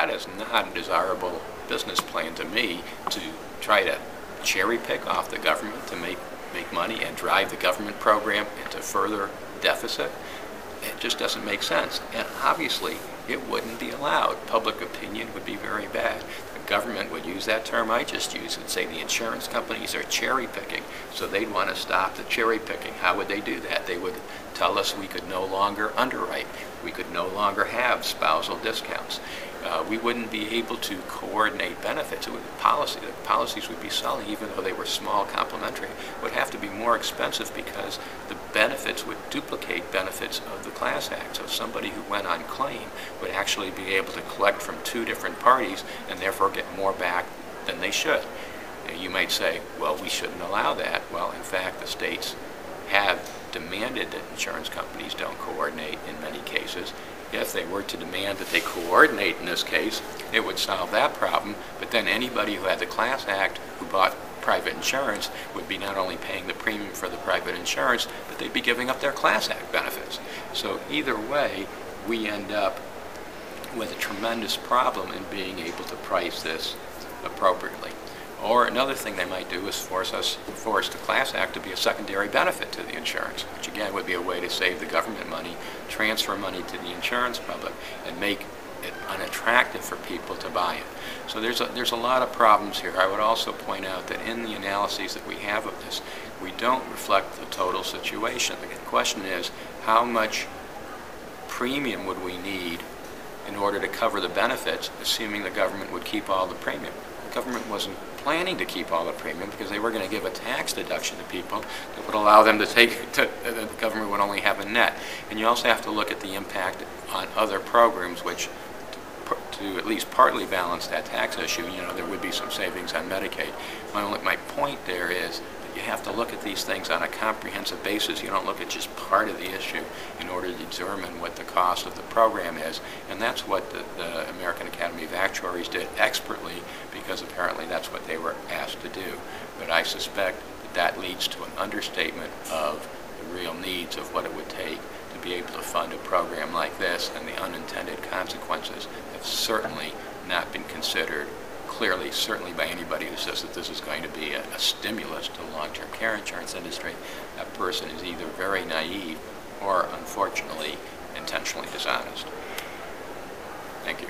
that is not a desirable business plan to me, to try to cherry pick off the government to make money and drive the government program into further deficit. It just doesn't make sense. And obviously, it wouldn't be allowed. Public opinion would be very bad. The government would use that term I just used and say the insurance companies are cherry picking. So they'd want to stop the cherry picking. How would they do that? They would tell us we could no longer underwrite. We could no longer have spousal discounts. We wouldn't be able to coordinate benefits. It would be policy. The policies would be selling, even though they were small, complementary, would have to be more expensive because the benefits would duplicate benefits of the Class Act. So somebody who went on claim would actually be able to collect from two different parties and therefore get more back than they should. You might say, well, we shouldn't allow that. Well, in fact, the states have demanded that insurance companies don't coordinate in many cases. If they were to demand that they coordinate in this case, it would solve that problem, but then anybody who had the Class Act who bought private insurance would be not only paying the premium for the private insurance, but they'd be giving up their Class Act benefits. So either way, we end up with a tremendous problem in being able to price this appropriately. Or another thing they might do is force the Class Act to be a secondary benefit to the insurance, which again would be a way to save the government money, transfer money to the insurance public, and make it unattractive for people to buy it. So there's a lot of problems here. I would also point out that in the analyses that we have of this, we don't reflect the total situation. The question is, how much premium would we need in order to cover the benefits, assuming the government would keep all the premium? The government wasn't planning to keep all the premium because they were going to give a tax deduction to people that would allow them to the government would only have a net. And you also have to look at the impact on other programs, which to at least partly balance that tax issue, there would be some savings on Medicaid. My point there is that you have to look at these things on a comprehensive basis. You don't look at just part of the issue in order to determine what the cost of the program is. And that's what the American Academy of Actuaries did expertly, because apparently that's what they were asked to do. But I suspect that leads to an understatement of the real needs of what it would take to be able to fund a program like this, and the unintended consequences have certainly not been considered clearly, certainly by anybody who says that this is going to be a stimulus to the long-term care insurance industry. That person is either very naive or, unfortunately, intentionally dishonest. Thank you.